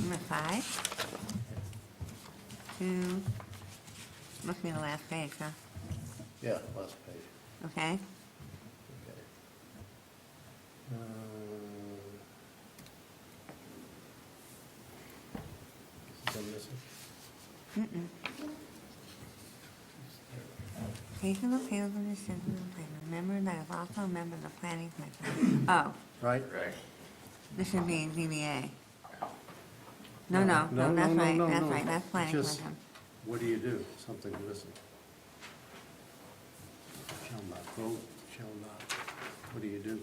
Number 5. Must be the last page, huh? Yeah, last page. Okay. Okay. Is there missing? Case of appeals and decisions and plan. Remember that is also a member of the planning commission. Oh, Right? Right. this should be ZBA. No, that's right, that's planning Just, commission. what do you do? Something missing. Shall not vote, shall not, what do you do?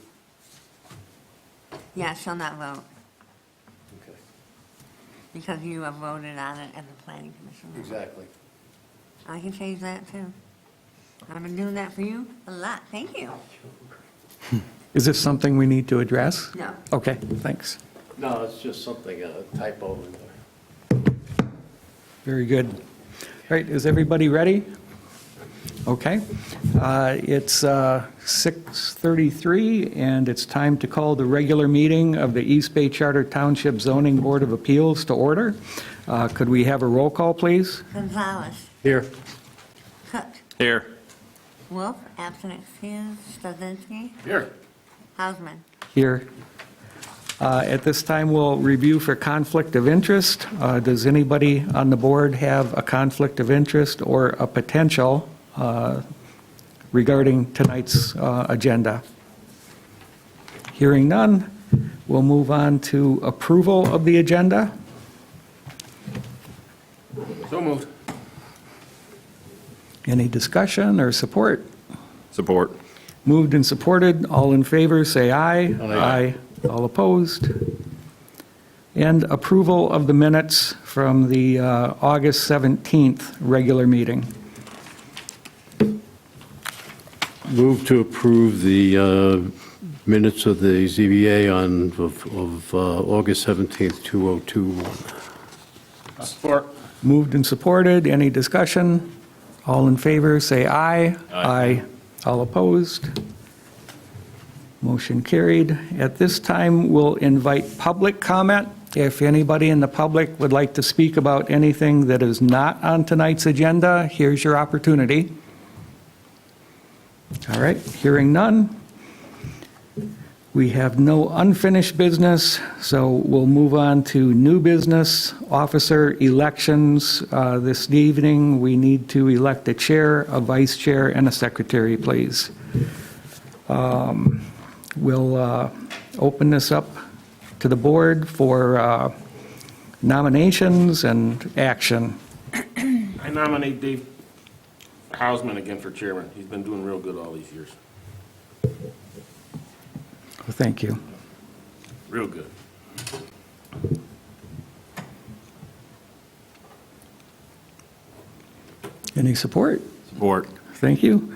Yeah, shall not vote, Okay, because you have voted on it as a planning commission. exactly. I can change that too. I've been doing that for you a lot, thank you. Is this something we need to address? No. Okay, thanks. No, it's just something, a typo in there. Very good. All right, is everybody ready? Okay. It's 6:33, and it's time to call the regular meeting of the East Bay Charter Township Zoning Board of Appeals to order. Could we have a roll call, please? Gonzalez, Here. Cook, Here. Wolf, absent excused, Stasinski, Here. Hausman. Here. At this time, we'll review for conflict of interest. Does anybody on the board have a conflict of interest or a potential regarding tonight's agenda? Hearing none, we'll move on to approval of the agenda. So moved. Any discussion or support? Support. Moved and supported. All in favor, say aye. Aye. All opposed? And approval of the minutes from the August 17th regular meeting. Move to approve the minutes of the ZBA of August 17th, 2021. Support. Moved and supported. Any discussion? All in favor, say aye. Aye. All opposed? Motion carried. At this time, we'll invite public comment. If anybody in the public would like to speak about anything that is not on tonight's agenda, here's your opportunity. All right, hearing none. We have no unfinished business, so we'll move on to new business, officer elections. This evening, we need to elect a chair, a vice chair, and a secretary, please. We'll open this up to the board for nominations and action. I nominate Dave Hausman again for chairman. He's been doing real good all these years. Thank you. Real good. Any support? Support. Thank you.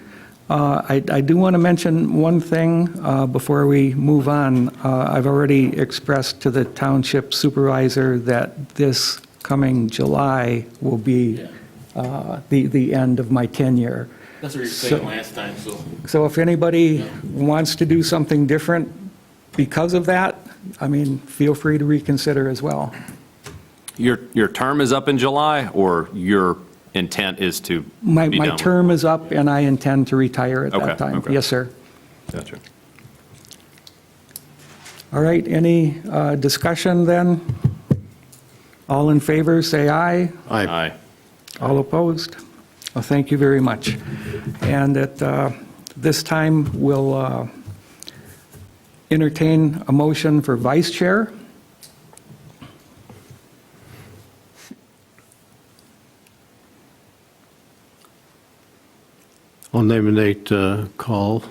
I do want to mention one thing before we move on. I've already expressed to the township supervisor that this coming July will be the end of my tenure. That's what you were So- saying last time, so. So if anybody wants to do something different because of that, I mean, feel free to reconsider as well. Your term is up in July, or your intent is to be My done with it? term is up, and I intend to retire at Okay, that time. okay. Yes, sir. Gotcha. All right, any discussion then? All in favor, say aye. Aye. All opposed? Well, thank you very much. And at this time, we'll entertain a motion for vice chair. I'll nominate Carl.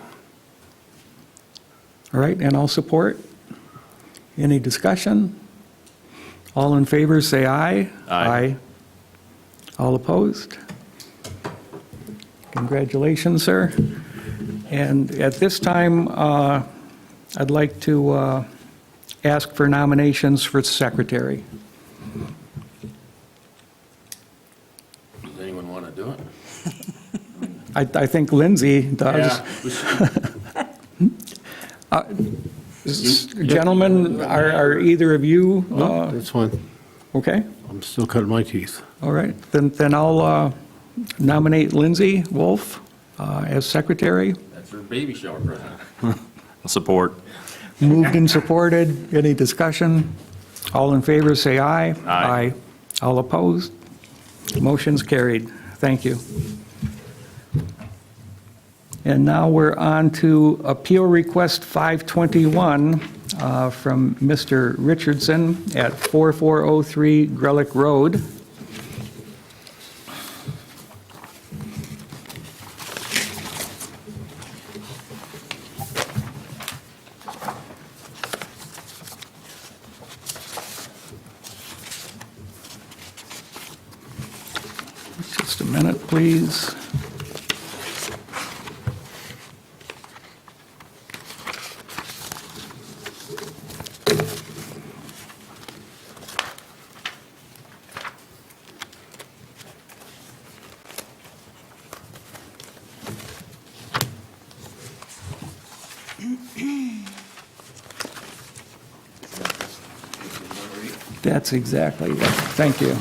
All right, and I'll support. Any discussion? All in favor, say aye. Aye. All opposed? Congratulations, sir. And at this time, I'd like to ask for nominations for secretary. Does anyone want to do it? I think Lindsay does. Gentlemen, are either of you, No, that's fine. Okay, I'm still cutting my teeth. all right. Then I'll nominate Lindsay Wolf as secretary. That's her baby shower present. Support. Moved and supported. Any discussion? All in favor, say aye. Aye. All opposed? Motion's carried. Thank you. And now we're on to Appeal Request 521 from Mr. Richardson at 4403 Grelick Road. Just a minute, please. That's exactly it. Thank you.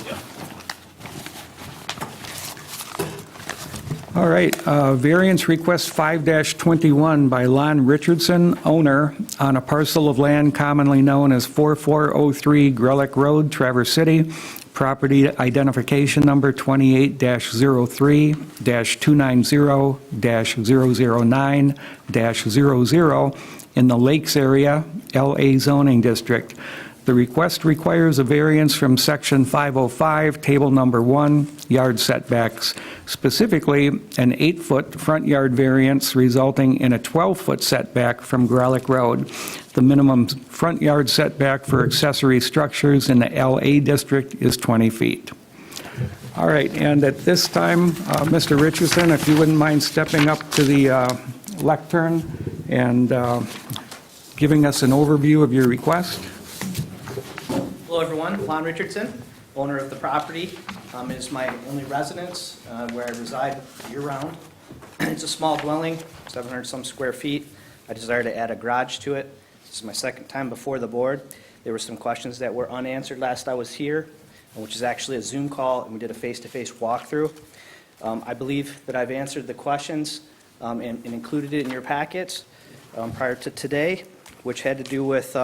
All right, variance request 5-21 by Lon Richardson, owner, on a parcel of land commonly known as 4403 Grelick Road, Traverse City, property identification number 28-03-290-009-00 in the Lakes area, LA zoning district. The request requires a variance from Section 505, Table Number 1, yard setbacks, specifically an 8-foot front yard variance resulting in a 12-foot setback from Grelick Road. The minimum front yard setback for accessory structures in the LA district is 20 feet. All right, and at this time, Mr. Richardson, if you wouldn't mind stepping up to the lectern and giving us an overview of your request. Hello, everyone. Lon Richardson, owner of the property. It is my only residence where I reside year-round. It's a small dwelling, 700-some square feet. I desire to add a garage to it. This is my second time before the board. There were some questions that were unanswered last I was here, which is actually a Zoom call, and we did a face-to-face walkthrough. I believe that I've answered the questions and included it in your packets prior to today, which had to do with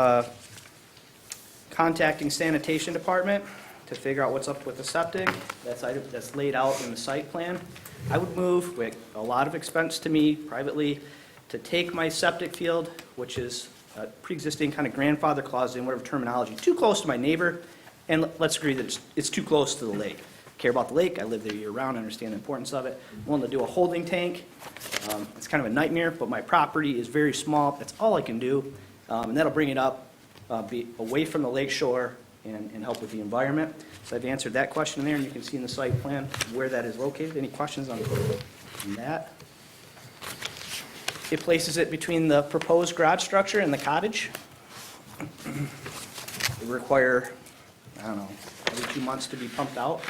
contacting sanitation department to figure out what's up with the septic. That's laid out in the site plan. I would move, with a lot of expense to me privately, to take my septic field, which is a pre-existing kind of grandfather clause in whatever terminology, too close to my neighbor, and let's agree that it's too close to the lake. I care about the lake, I live there year-round, I understand the importance of it. I'm willing to do a holding tank. It's kind of a nightmare, but my property is very small, that's all I can do, and that'll bring it up, be away from the lake shore and help with the environment. So I've answered that question there, and you can see in the site plan where that is located. Any questions on that? It places it between the proposed garage structure and the cottage. It require, I don't know, every 2 months to be pumped out.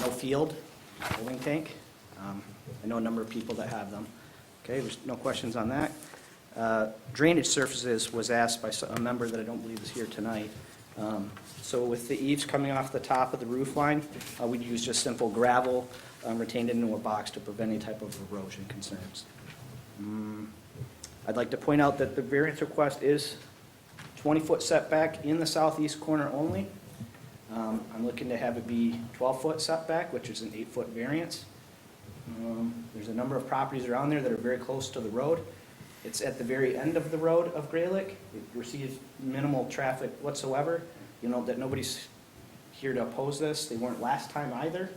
No field, holding tank. I know a number of people that have them. Okay, there's no questions on that. Drainage surfaces was asked by a member that I don't believe is here tonight. So with the eaves coming off the top of the roof line, we'd use just simple gravel retained into a box to prevent any type of erosion concerns. I'd like to point out that the variance request is 20-foot setback in the southeast corner only. I'm looking to have it be 12-foot setback, which is an 8-foot variance. There's a number of properties around there that are very close to the road. It's at the very end of the road of Grelick. It receives minimal traffic whatsoever. You know that nobody's here to oppose this. They weren't last time either.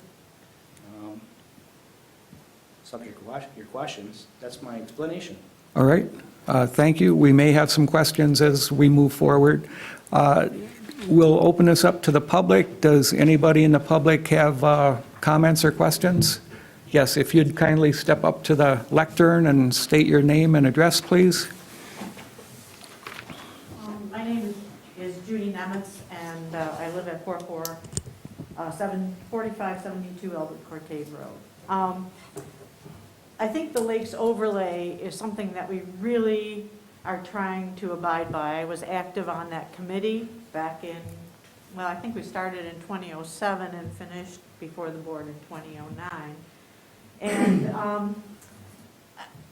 Subject to your questions. That's my explanation. All right, thank you. We may have some questions as we move forward. We'll open this up to the public. Does anybody in the public have comments or questions? Yes, if you'd kindly step up to the lectern and state your name and address, please. My name is Judy Nemitz, and I live at 4572 Albert Cortez Road. I think the lakes overlay is something that we really are trying to abide by. I was active on that committee back in well, I think we started in 2007 and finished before the board in 2009. And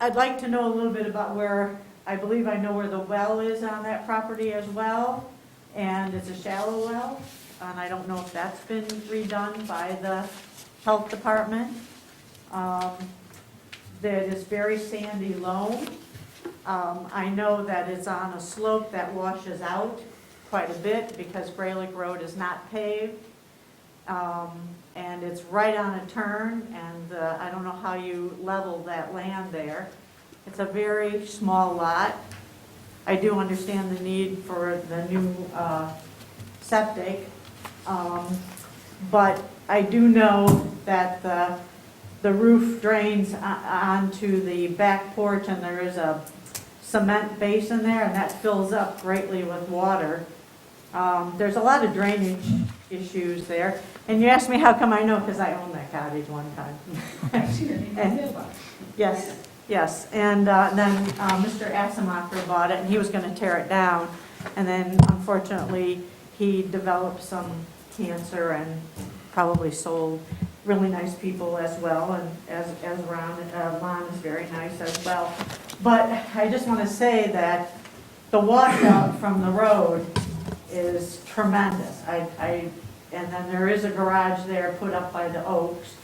I'd like to know a little bit about where, I believe I know where the well is on that property as well, and it's a shallow well, and I don't know if that's been redone by the health department. That is very sandy loam. I know that it's on a slope that washes out quite a bit because Graylick Road is not paved. And it's right on a turn, and I don't know how you level that land there. It's a very small lot. I do understand the need for the new septic, but I do know that the roof drains onto the back porch, and there is a cement basin there, and that fills up greatly with water. There's a lot of drainage issues there. And you asked me how come I know, because I owned that cottage one time. And- Yes, yes. And then Mr. Assemacher bought it, and he was going to tear it down. And then unfortunately, he developed some cancer and probably sold. Really nice people as well, and as Lon is very nice as well. But I just want to say that the washout from the road is tremendous. And then there is a garage there put up by the Oaks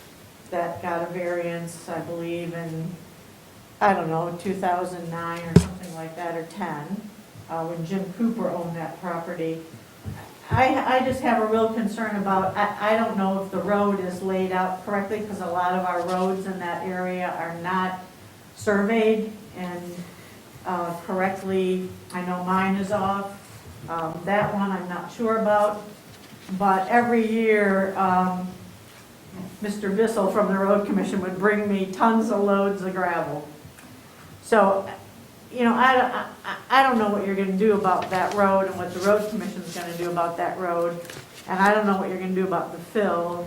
that got a variance, I believe, in, I don't know, 2009 or something like that, or 10, when Jim Cooper owned that property. I just have a real concern about, I don't know if the road is laid out correctly, because a lot of our roads in that area are not surveyed and correctly. I know mine is off. That one I'm not sure about. But every year, Mr. Bissell from the Road Commission would bring me tons of loads of gravel. So, you know, I don't know what you're going to do about that road and what the Road Commission's going to do about that road. And I don't know what you're going to do about the fill.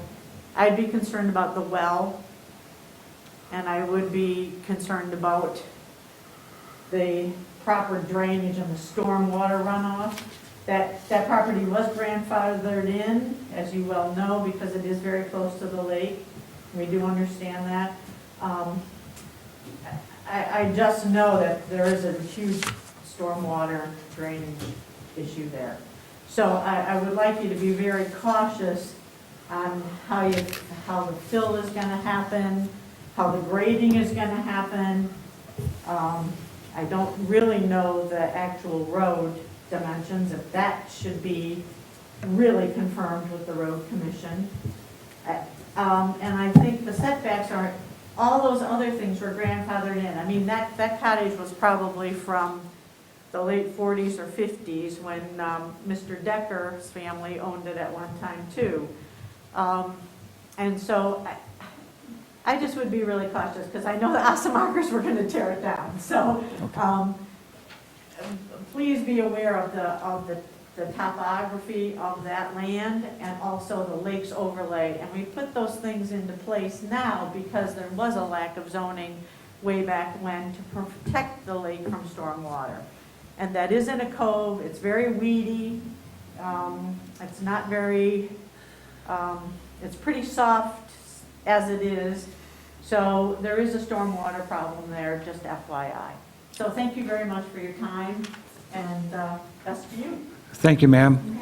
I'd be concerned about the well. And I would be concerned about the proper drainage and the stormwater runoff. That property was grandfathered in, as you well know, because it is very close to the lake. We do understand that. I just know that there is a huge stormwater drainage issue there. So I would like you to be very cautious on how the fill is going to happen, how the grading is going to happen. I don't really know the actual road dimensions, if that should be really confirmed with the Road Commission. And I think the setbacks are, all those other things were grandfathered in. I mean, that cottage was probably from the late 40s or 50s when Mr. Decker's family owned it at one time too. And so I just would be really cautious, because I know the Assemachers were going to tear it down. So please be aware of the topography of that land and also the lake's overlay. And we put those things into place now because there was a lack of zoning way back when to protect the lake from stormwater. And that is in a cove. It's very weedy. It's not very, it's pretty soft as it is. So there is a stormwater problem there, just FYI. So thank you very much for your time, and best to you. Thank you, ma'am.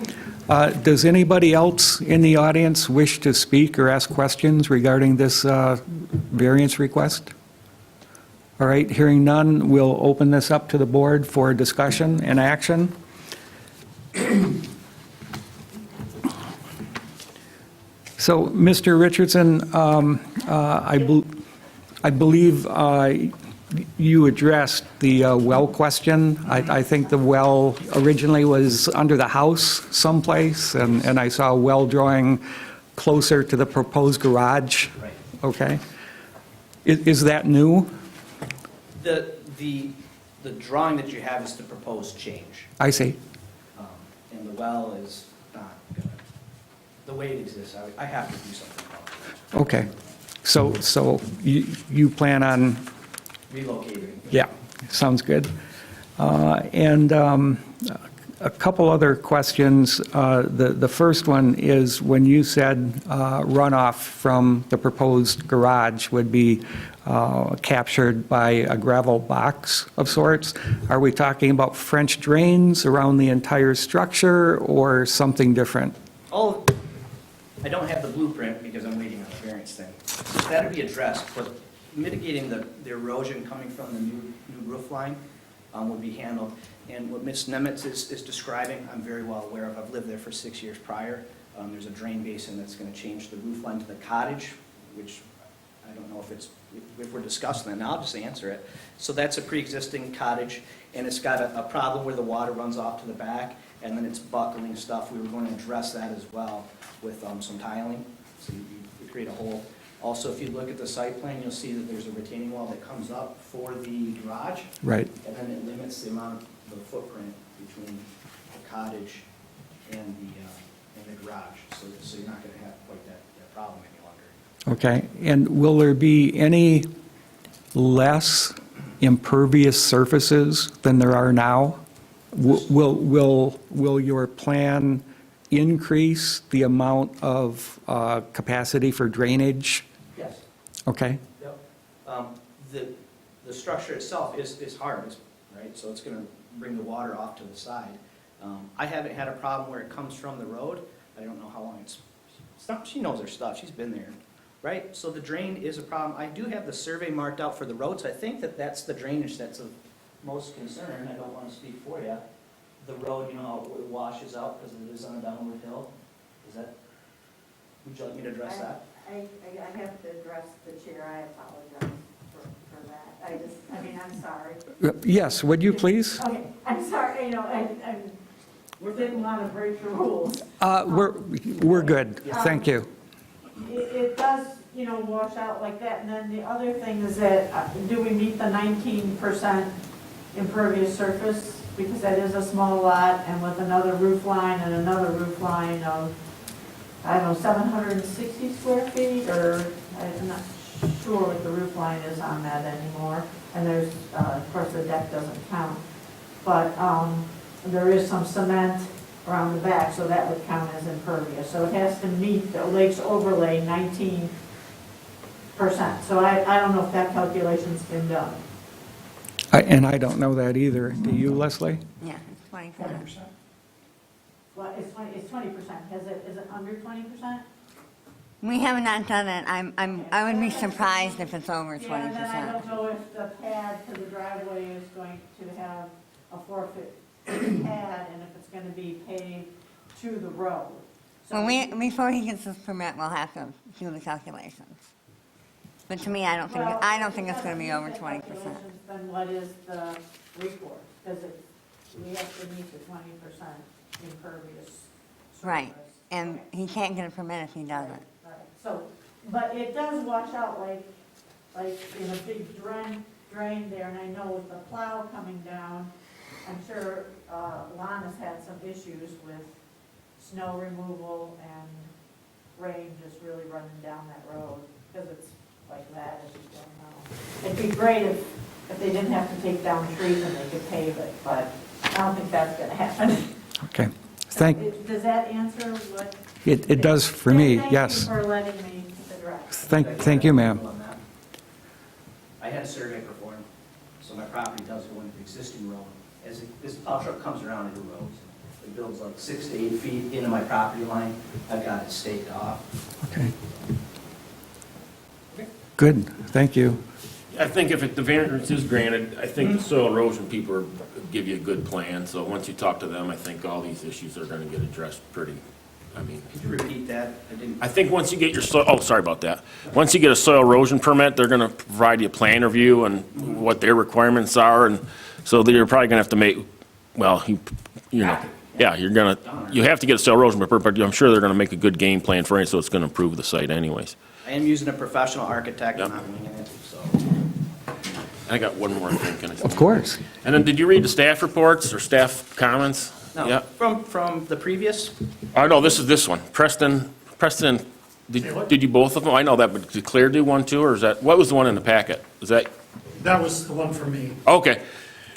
Does anybody else in the audience wish to speak or ask questions regarding this variance request? All right, hearing none, we'll open this up to the board for discussion and action. So, Mr. Richardson, I believe you addressed the well question. I think the well originally was under the house someplace, and I saw a well drawing closer to the proposed garage. Right. Okay. Is that new? The drawing that you have is the proposed change. I see. And the well is not gonna, the way it exists, I have to do something about it. Okay. So you plan on, Relocating. yeah, sounds good. And A couple other questions. The first one is, when you said runoff from the proposed garage would be captured by a gravel box of sorts, are we talking about French drains around the entire structure or something different? Oh, I don't have the blueprint because I'm waiting on the variance thing. That'll be addressed, but mitigating the erosion coming from the new roof line would be handled. And what Ms. Nemitz is describing, I'm very well aware of. I've lived there for 6 years prior. There's a drain basin that's going to change the roof line to the cottage, which I don't know if we're discussing that now, I'll just answer it. So that's a pre-existing cottage, and it's got a problem where the water runs off to the back, and then it's buckling stuff. We were going to address that as well with some tiling, so you create a hole. Also, if you look at the site plan, you'll see that there's a retaining wall that comes up for the garage. Right. And then it limits the amount of the footprint between the cottage and the garage. So you're not going to have quite that problem any longer. Okay, and will there be any less impervious surfaces than there are now? Will your plan increase the amount of capacity for drainage? Yes. Okay, Yep. The structure itself is hard, right? So it's going to bring the water off to the side. I haven't had a problem where it comes from the road. I don't know how long she knows her stuff. She's been there, right? So the drain is a problem. I do have the survey marked out for the roads. I think that's the drainage that's of most concern. I don't want to speak for you. The road, you know, how it washes out because it is on a downward hill. Would you like me to address that? I have to address the chair, I apologize for that. I'm sorry. yes, would you please? Okay, I'm sorry, we didn't want to break the rules. We're good, thank you. It does, wash out like that, and then the other thing is that, do we meet the 19% impervious surface? Because that is a small lot, and with another roof line and another roof line of, 760 square feet, or I'm not sure what the roof line is on that anymore. And there's, of course, the deck doesn't count. But there is some cement around the back, so that would count as impervious. So it has to meet the lake's overlay 19%. So I don't know if that calculation's been done. And I don't know that either. Do you, Leslie? Yeah, it's 20%. Well, it's 20%. Is it under 20%? We have not done it. I would be surprised if it's over 20%. Yeah, then I don't know if the pad to the driveway is going to have a 4-foot pad, and if it's going to be paved to the road. So Well, before he gets his permit, we'll have to do the calculations. But to me, I don't think it's going to be over 20%. Then what is the recourse? Because we have to meet the 20% impervious surface. Right, and Okay. he can't get a permit if he doesn't. Right. So, but it does wash out like in a big drain there, and I know with the plow coming down, I'm sure Lon has had some issues with snow removal and rain just really running down that road, because it's like that, as you don't know. It'd be great if they didn't have to take down trees and they could pave it, but I don't think that's gonna happen. Okay, Does that answer what? it does for me, yes. Thank you for letting me address. Thank you, ma'am. I had a survey performed, so my property does go into the existing road. As this plow truck comes around, it erodes. It builds like 6 to 8 feet into my property line. I've got it staked off. Okay. Good, thank you. I think if the variance is granted, I think the soil erosion people give you a good plan. So once you talk to them, I think all these issues are going to get addressed pretty, Could you repeat that? I think once you get your soil, sorry about that. Once you get a soil erosion permit, they're going to provide you a plan review and what their requirements are. And so you're probably going to have to make, you have to get a soil erosion permit, but I'm sure they're going to make a good game plan for it, so it's going to improve the site anyways. I am using a professional architect, I'm not winging it, so. I got one more thing. Can I? Of course. And then did you read the staff reports or staff comments? No, Yeah. from the previous, Oh, no, this is this one. Preston, did you both of them? I know that, but did Claire do one too, or is that, what was the one in the packet? Is that, That was the one for me. okay.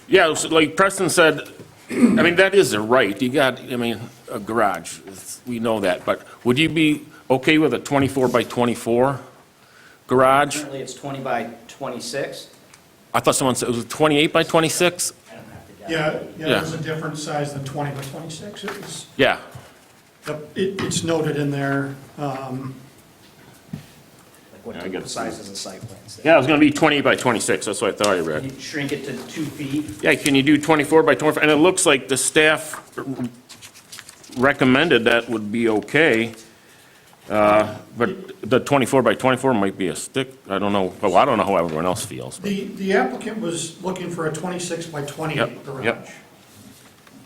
Yeah, so like Preston said, I mean, that is a right, you got, I mean, a garage, we know that, but would you be okay with a 24 by 24 garage? Currently, it's 20 by 26. I thought someone said it was 28 by 26? I don't have to guess. Yeah, it was a different size than 20 by 26. It was, Yeah, it's noted in there. Like I get what it. size does the site plan say? yeah, it was gonna be 28 by 26, that's what I thought I read. You shrink it to 2 feet. Yeah, can you do 24 by 24? And it looks like the staff recommended that would be okay. But the 24 by 24 might be a stick, I don't know, well, I don't know how everyone else feels. The applicant was looking for a 26 by 28 Yep, garage. yep.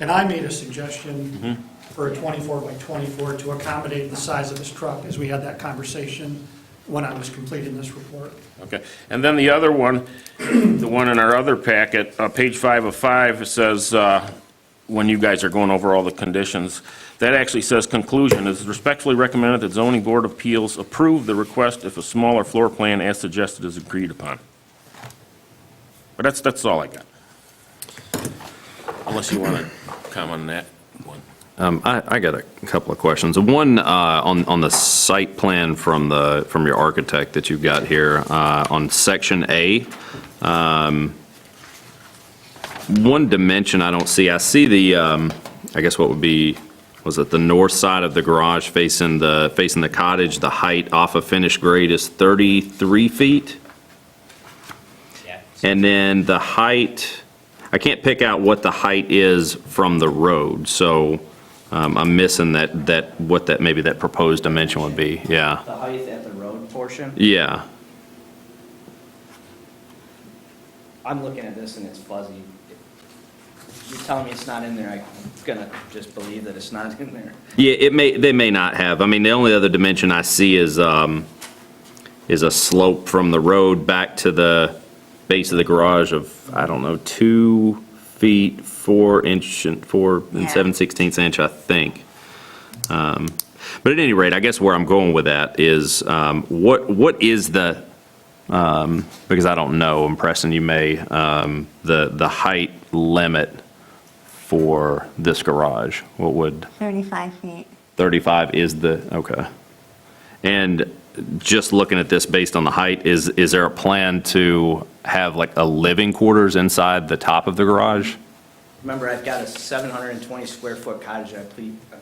And I made a suggestion for a 24 by 24 to accommodate the size of his truck, as we had that conversation when I was completing this report. Okay, and then the other one, the one in our other packet, page 5 of 5, it says, when you guys are going over all the conditions, that actually says, conclusion, is respectfully recommended that zoning board of appeals approve the request if a smaller floor plan as suggested is agreed upon. But that's all I got. Unless you want to comment on that one. I got a couple of questions. One, on the site plan from your architect that you've got here, on section A. One dimension I don't see, I see the, I guess what would be, was it the north side of the garage facing the cottage, the height off of finished grade is 33 feet? Yeah. And then the height, I can't pick out what the height is from the road, so I'm missing maybe that proposed dimension would be, yeah. The height at the road portion, Yeah, I'm looking at this and it's fuzzy. You're telling me it's not in there, I'm gonna just believe that it's not in there. yeah, they may not have. I mean, the only other dimension I see is a slope from the road back to the base of the garage of, I don't know, 2 feet, 4 Yeah. 7/16 inch, I think. But at any rate, I guess where I'm going with that is, what is the, because I don't know, and Preston, you may, the height limit for this garage? What would, 35 feet. 35 is the, okay. And just looking at this based on the height, is there a plan to have like a living quarters inside the top of the garage? Remember, I've got a 720 square foot cottage, I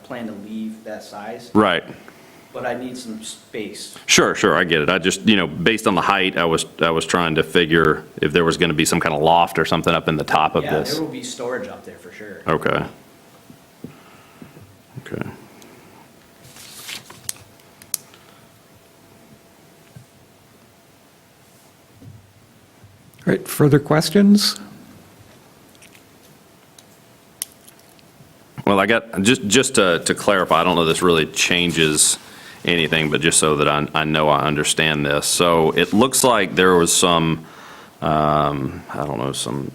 plan to leave that size, Right. but I need some space. Sure, I get it. I just, based on the height, I was trying to figure if there was going to be some kind of loft or something up in the top of Yeah, this. there will be storage up there for sure. Okay. Okay. All right, further questions? Well, I got, just to clarify, I don't know if this really changes anything, but just so that I know I understand this. So it looks like there was some, I don't know, some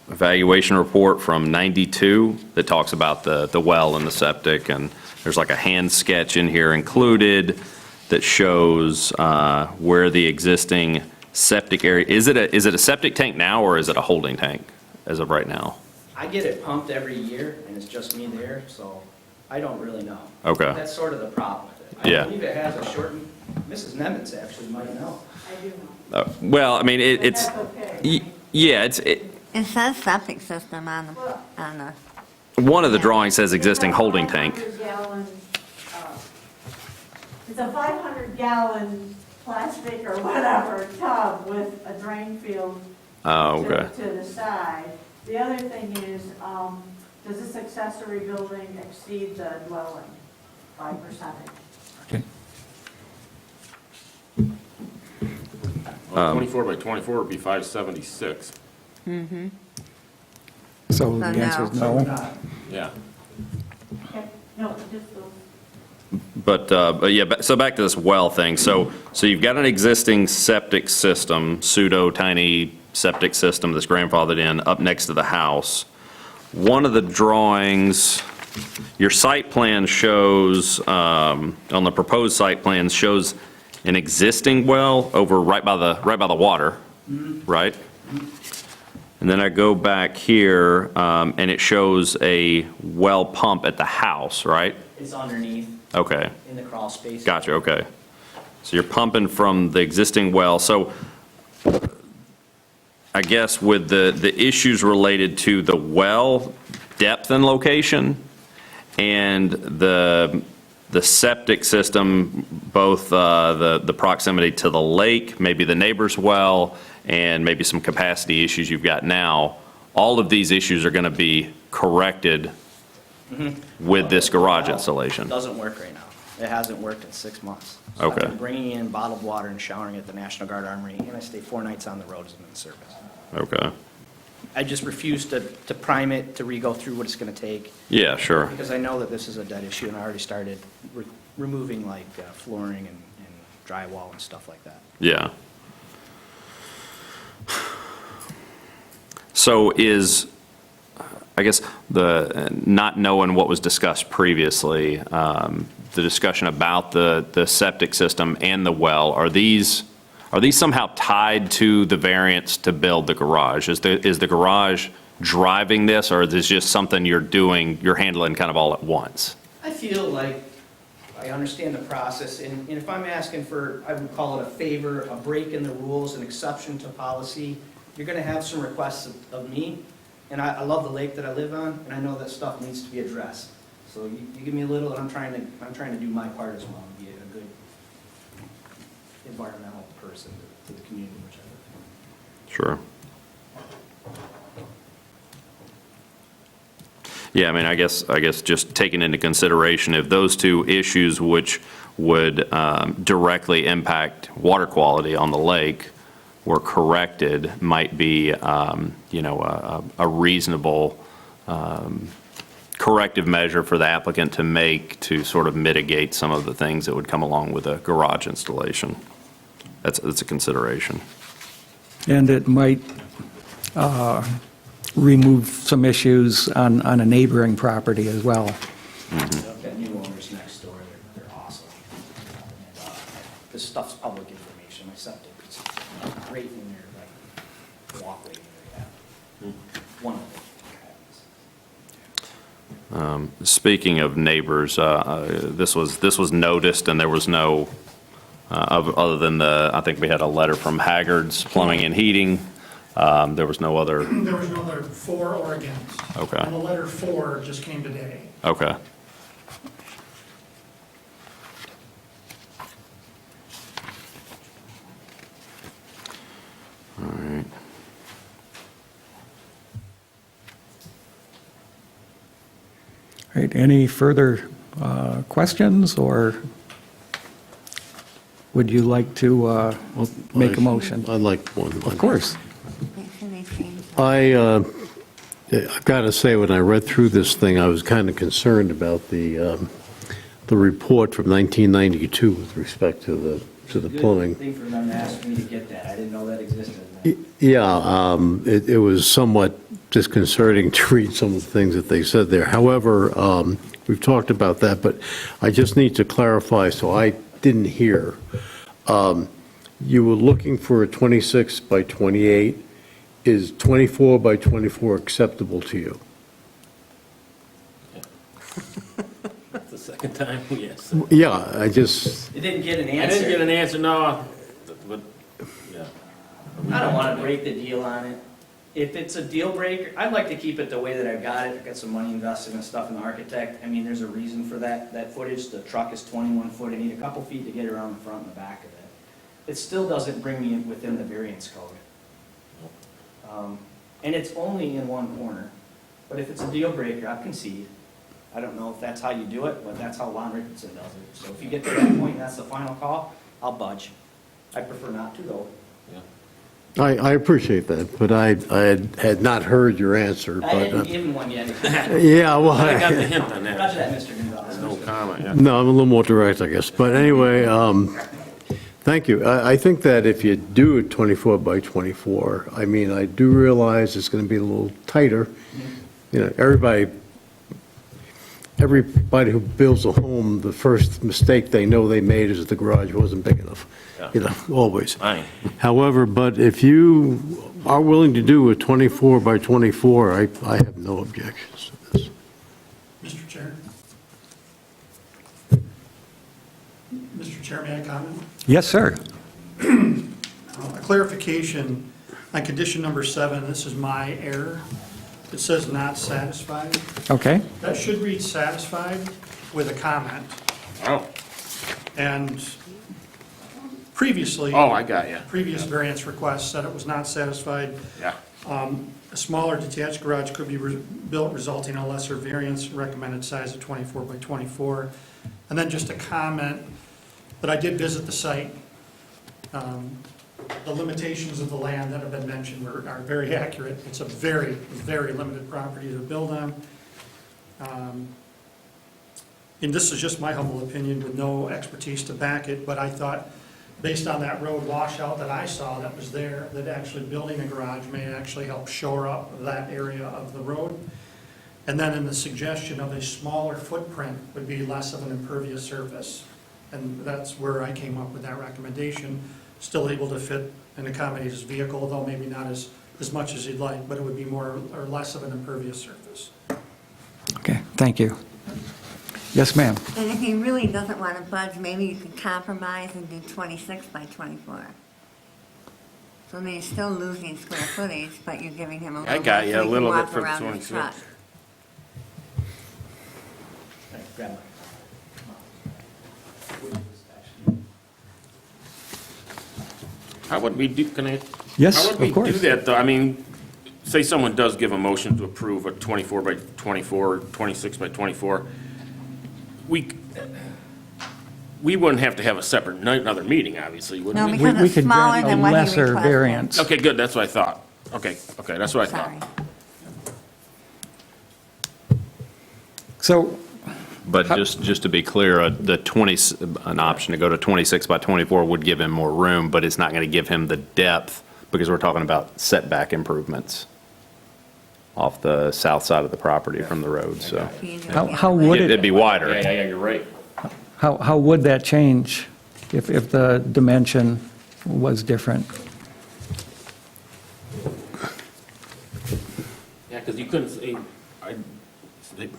evaluation report from '92 that talks about the well and the septic, and there's like a hand sketch in here included that shows where the existing septic area, is it a septic tank now, or is it a holding tank as of right now? I get it pumped every year, and it's just me there, so I don't really know. Okay. That's sort of the problem with it. Yeah. I believe it has a shortened, Mrs. Nemitz actually might know. I do know. Well, I mean, But it's, that's okay. yeah, It says septic system on the, one of the drawings says existing holding tank. It's a 500-gallon plastic or whatever tub with a drain field Oh, okay. to the side. The other thing is, does this accessory building exceed the dwelling by percentage? Okay. 24 by 24 would be 576. So the No. answer is So no. not. Yeah. Okay, no, just those. But yeah, so back to this well thing. So you've got an existing septic system, pseudo tiny septic system that's grandfathered in up next to the house. One of the drawings, your site plan shows, on the proposed site plan, shows an existing well over right by the water, right? And then I go back here, and it shows a well pump at the house, right? It's underneath Okay, in the crawl space. gotcha, okay. So you're pumping from the existing well. So I guess with the issues related to the well depth and location and the septic system, both the proximity to the lake, maybe the neighbor's well, and maybe some capacity issues you've got now, all of these issues are going to be corrected with this garage It installation. doesn't work right now. It hasn't worked in 6 months. So Okay. I've been bringing in bottled water and showering at the National Guard Armory, and I stay 4 nights on the road as I'm in service. Okay. I just refuse to prime it, to re-go through what it's going to take, Yeah, sure. because I know that this is a dead issue, and I already started removing like flooring and drywall and stuff like that. Yeah. So is, I guess, not knowing what was discussed previously, the discussion about the septic system and the well, are these somehow tied to the variance to build the garage? Is the garage driving this, or is this just something you're handling kind of all at once? I feel like I understand the process, and if I'm asking for, I would call it a favor, a break in the rules, an exception to policy, you're gonna have some requests of me, and I love the lake that I live on, and I know that stuff needs to be addressed. So you give me a little, and I'm trying to do my part as well, and be a good environmental person to the community, which I Sure. Yeah, I mean, I guess just taking into consideration if those two issues which would directly impact water quality on the lake were corrected, might be, a reasonable corrective measure for the applicant to make to sort of mitigate some of the things that would come along with a garage installation. That's a consideration. And it might remove some issues on a neighboring property as well. I've got new owners next door, they're awesome. And, this stuff's public information, my septic is right in their, like, walkway area. One of them. Speaking of neighbors, this was noticed, and there was no, other than I think we had a letter from Haggard's Plumbing and Heating. There was no other, There was no letter for or against. Okay. And the letter for just came today. okay. All right. All right, any further questions, or would you like to make a motion? I'd like one. Of course. I've got to say, when I read through this thing, I was kind of concerned about the report from 1992 with respect to the plumbing. Good thing for them to ask me to get that, I didn't know that existed. Yeah, it was somewhat disconcerting to read some of the things that they said there. However, we've talked about that, but I just need to clarify, so I didn't hear. You were looking for a 26 by 28. Is 24 by 24 acceptable to you? That's the second time, yes. Yeah, I just, It didn't get an I didn't get an answer. answer, no, but, yeah. I don't want to break the deal on it. If it's a deal breaker, I'd like to keep it the way that I've got it. I've got some money invested in stuff in the architect. I mean, there's a reason for that footage. The truck is 21 foot. I need a couple feet to get around the front and the back of it. It still doesn't bring me within the variance code. And it's only in one corner. But if it's a deal breaker, I concede. I don't know if that's how you do it, but that's how Lon Richardson does it. So if you get to that point and that's the final call, I'll budge. I prefer not to, though. I appreciate that, but I had not heard your answer. I But didn't give him one yet. yeah, well, I got the hint on Roger that. that, Mr. Gonzalez. No comment, yeah. no, I'm a little more direct, I guess. But anyway, thank you. I think that if you do it 24 by 24, I mean, I do realize it's going to be a little tighter. You know, everybody who builds a home, the first mistake they know they made is the garage wasn't big enough. Yeah. You know, always. Fine. However, but if you are willing to do a 24 by 24, I have no objections to this. Mr. Chair? Mr. Chair, may I comment? Yes, sir. A clarification on condition number 7, this is my error. It says not satisfied. Okay. That should read satisfied with a comment. Oh, And previously. oh, I got you. Previous variance request said it was not satisfied. Yeah. A smaller detached garage could be built resulting in a lesser variance, recommended size of 24 by 24. And then just a comment that I did visit the site. The limitations of the land that have been mentioned are very accurate. It's a very, very limited property to build on. And this is just my humble opinion with no expertise to back it, but I thought, based on that road washout that I saw that was there, that actually building a garage may actually help shore up that area of the road. And then in the suggestion of a smaller footprint would be less of an impervious surface. And that's where I came up with that recommendation. Still able to fit and accommodate his vehicle, though maybe not as much as he'd like, but it would be more or less of an impervious surface. Okay, thank you. Yes, ma'am. And if he really doesn't want to budge, maybe you could compromise and do 26 by 24. So then you're still losing square footage, but you're giving him a little I bit got so you, he a can little bit walk for around the 26. truck. Grab mine. How would we do, can I? Yes, How would we of course. do that, though? I mean, say someone does give a motion to approve a 24 by 24, 26 by 24, we wouldn't have to have a separate, another meeting, obviously, No, wouldn't we? because We it's could smaller grant a than what he lesser requested. variance. Okay, good, that's what I thought. Okay, that's what I Sorry. thought. So, But just to be clear, an option to go to 26 by 24 would give him more room, but it's not going to give him the depth, because we're talking about setback improvements off the south side of the property from the road, so. how would It'd it, be wider. Yeah, you're right. how would that change if the dimension was different? Yeah, because you couldn't say, I'd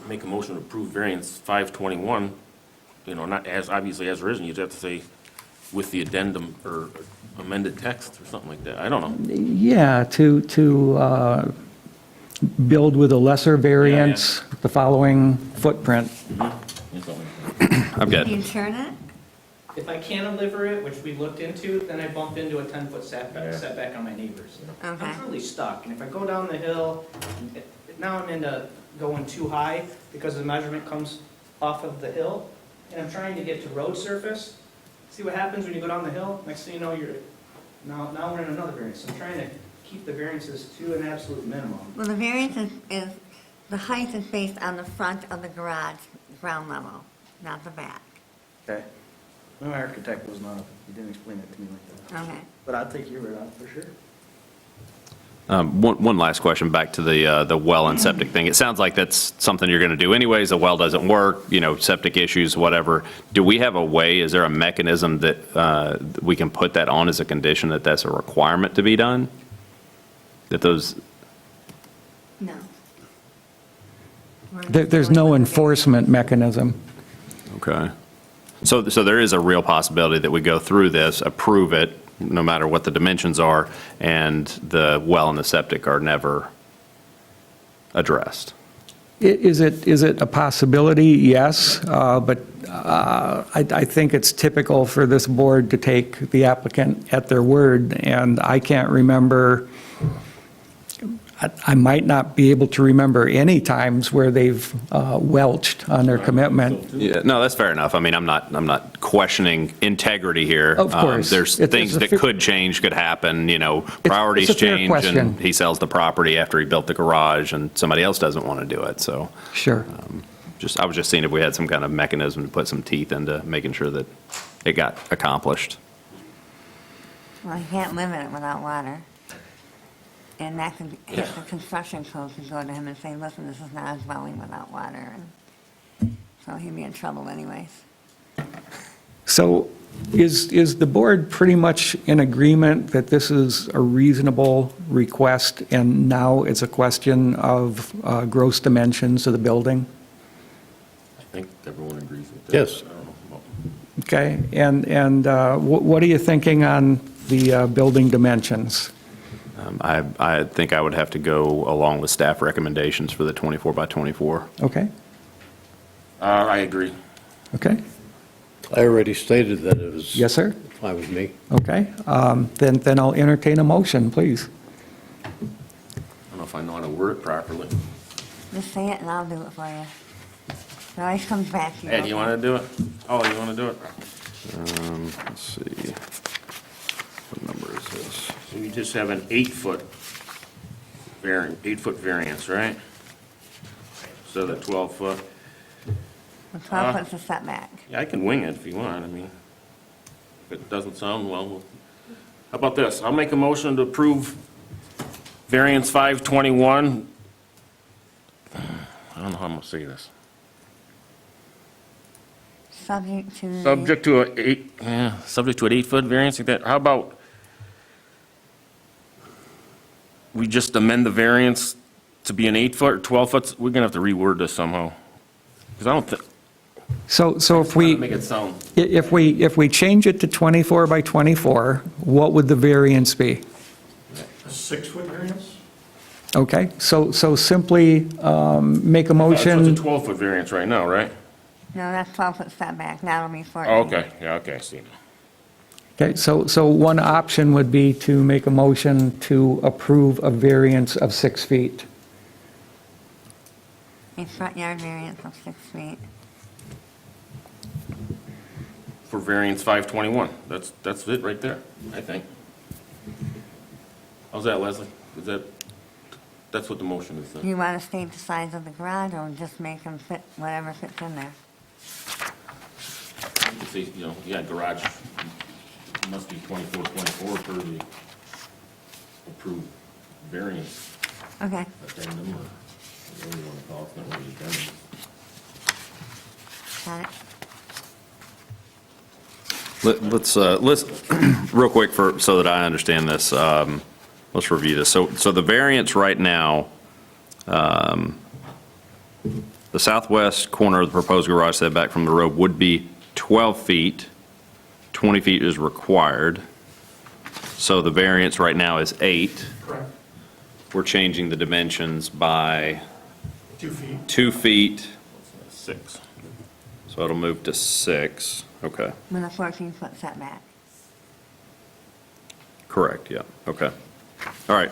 make a motion to approve variance 521, not as, obviously as written, you'd have to say with the addendum or amended text or something like that. I don't know. Yeah, to build with a lesser variance, the following footprint. I've got, Can you turn it? If I cantilever it, which we looked into, then I bump into a 10-foot setback on my neighbors. Okay. I'm really stuck, and if I go down the hill, now I'm into going too high because the measurement comes off of the hill, and I'm trying to get to road surface. See what happens when you go down the hill? Next thing you know, now we're in another variance. I'm trying to keep the variances to an absolute minimum. Well, the variance is, the height is based on the front of the garage, ground level, not the back. Okay. My architect was not, he didn't explain it to me like that. Okay. But I'll take your word on it for sure. one last question back to the well and septic thing. It sounds like that's something you're going to do anyways. The well doesn't work, septic issues, whatever. Do we have a way, is there a mechanism that we can put that on as a condition, that that's a requirement to be done? That those, No. There's no enforcement mechanism. okay. So there is a real possibility that we go through this, approve it, no matter what the dimensions are, and the well and the septic are never addressed. Is it a possibility? Yes, but I think it's typical for this board to take the applicant at their word, and I can't remember, I might not be able to remember any times where they've welched on their commitment. Yeah, no, that's fair enough. I mean, I'm not questioning integrity here. Of course. There's It's things a that fair- could change, could happen, priorities it's a fair change, question. and he sells the property after he built the garage, and somebody else doesn't want to do it, so. Sure. I was just seeing if we had some kind of mechanism to put some teeth into making sure that it got accomplished. Well, you can't live in it without water. And that could, if the construction code could go to him and say, listen, this is not a dwelling without water. And so he'd be in trouble anyways. So Is the board pretty much in agreement that this is a reasonable request, and now it's a question of gross dimensions of the building? I think everyone agrees with that. Yes. I don't know about- Okay, and what are you thinking on the building dimensions? I think I would have to go along with staff recommendations for the 24 by 24. Okay, I agree. okay, I already stated that it was. yes, sir? Fine with me. Okay, then I'll entertain a motion, please. I don't know if I know how to word it properly. Just say it and I'll do it for you. It always comes back to you. Ed, you want to do it? Oh, you want to do it? Let's see. What number is this? So you just have an 8-foot variance, right? So the 12-foot. The 12 foot's a setback. Yeah, I can wing it if you want, I mean, if it doesn't sound well, how about this? I'll make a motion to approve variance 521. I don't know how I'm gonna say this. Subject to. Subject to an 8-foot variance like that. How about we just amend the variance to be an 8-foot or 12-foot? We're gonna have to reword this somehow. Because I don't think, So if we, make it sound, if we change it to 24 by 24, what would the variance be? A 6-foot variance? Okay, so simply make a so it's a motion, 12-foot variance right now, right? No, that's 12 foot setback. That'll be 14. Oh, okay, yeah, okay, I see now. okay, so one option would be to make a motion to approve a variance of 6 feet. A front yard variance of 6 feet. For variance 521. That's it right there, I think. How's that, Leslie? That's what the motion is Do then? you want to state the size of the garage or just make them fit whatever fits in there? You see, yeah, garage must be 24, 24 per the approved variance Okay. addendum, or whatever you want to call it, it's not really addendum. Got it. Let's, real quick so that I understand this, let's review this. So the variance right now, the southwest corner of the proposed garage setback from the road would be 12 feet. 20 feet is required. So the variance right now is 8. Correct. We're changing the dimensions by 2 feet. 2 feet, 6. so it'll move to 6. Okay, With a 14 foot setback. correct, yeah, okay. All right.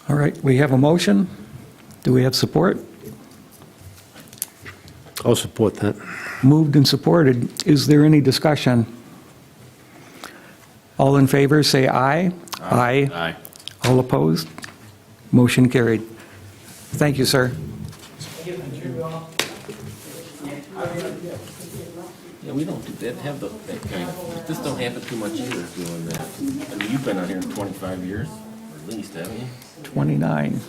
All right, we have a motion. Do we have support? I'll support that. Moved and supported. Is there any discussion? All in favor, say aye. Aye. Aye. All opposed? Motion carried. Thank you, sir. Yeah, we don't do that, that kind of, this don't happen too much either, doing that. I mean, you've been on here 25 years, or at least, haven't you? 29.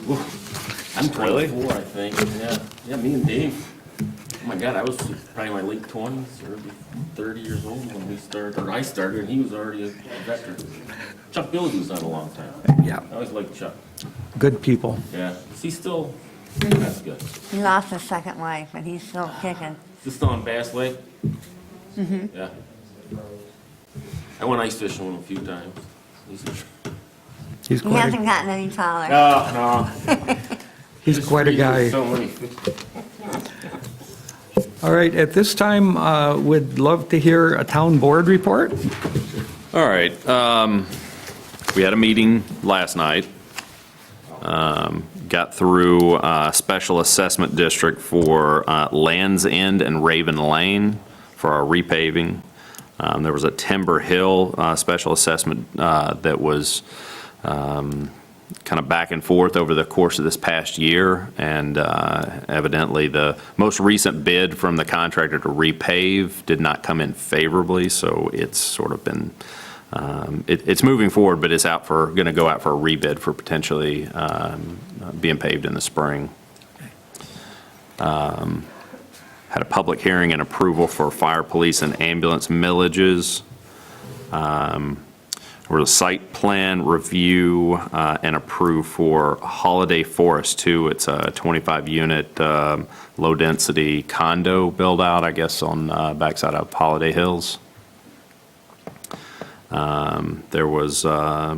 I'm 24, I think, yeah. Yeah, me and Dave. Oh my God, I was probably in my late 20s, early 30 years old when we started, or I started, and he was already a veteran. Chuck Billy was on a long time. Yeah, I always liked Chuck. good people. Yeah, is he still, that's good. He lost his second wife, but he's still kicking. Is this still on Bass Lake? Mm-hmm. Yeah. I went ice fishing with him a few times. He's He quite hasn't gotten any taller. No. he's quite a guy. So many. All right, at this time, would love to hear a town board report. All right, we had a meeting last night. Got through special assessment district for Land's End and Raven Lane for our repaving. There was a Timber Hill special assessment that was kind of back and forth over the course of this past year, and evidently the most recent bid from the contractor to repave did not come in favorably, so it's sort of been it's moving forward, but it's going to go out for a rebid for potentially being paved in the spring. Had a public hearing and approval for fire, police, and ambulance millages. There was a site plan review and approved for Holiday Forest 2. It's a 25-unit, low-density condo build-out, I guess, on backside of Holiday Hills. There was, I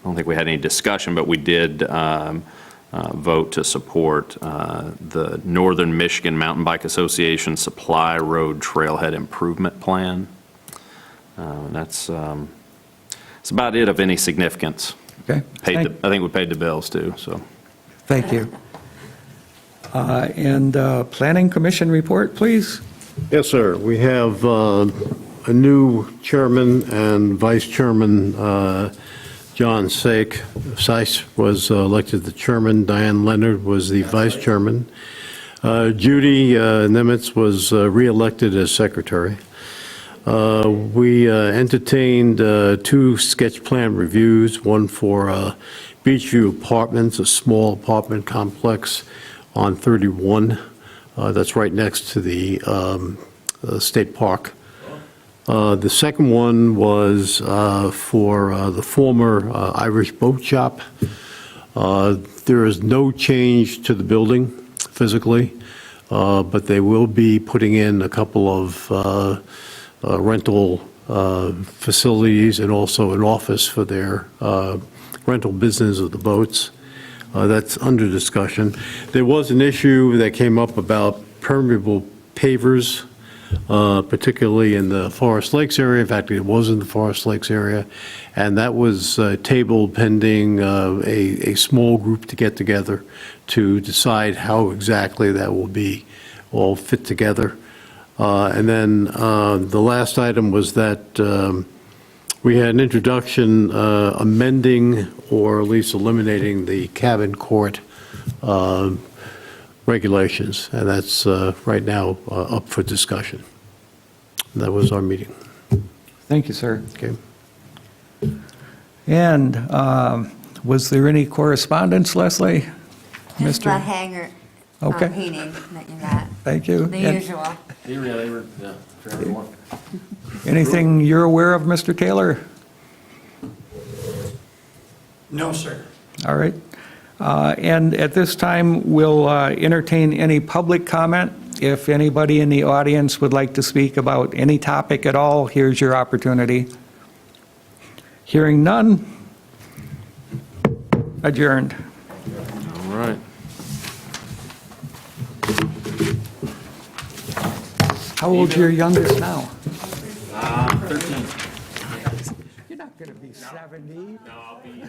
don't think we had any discussion, but we did vote to support the Northern Michigan Mountain Bike Association Supply Road Trailhead Improvement Plan. That's about it of any significance. Okay? I think we paid the bills too, so. Thank you. And Planning Commission report, please. Yes, sir. We have a new chairman and vice chairman. John Seiss was elected the chairman. Diane Leonard was the vice chairman. Judy Nemitz was re-elected as secretary. We entertained 2 sketch plan reviews, one for Beachview Apartments, a small apartment complex on 31. That's right next to the state park. The second one was for the former Irish Boat Shop. There is no change to the building physically, but they will be putting in a couple of rental facilities and also an office for their rental business of the boats. That's under discussion. There was an issue that came up about permeable pavers, particularly in the Forest Lakes area. In fact, it was in the Forest Lakes area, and that was tabled pending a small group to get together to decide how exactly that will be all fit together. And then the last item was that we had an introduction amending or at least eliminating the cabin court regulations, and that's right now up for discussion. And that was our meeting. Thank you, sir. Okay. And was there any correspondence, Leslie? Just Mr. the hangar Okay. heating that you got, Thank you. the And usual. They were, for everyone. anything you're aware of, Mr. Taylor? No, sir. All right. And at this time, we'll entertain any public comment. If anybody in the audience would like to speak about any topic at all, here's your opportunity. Hearing none, adjourned. All right. How old's your youngest now? 13. You're not going to be 70. No, I'll be,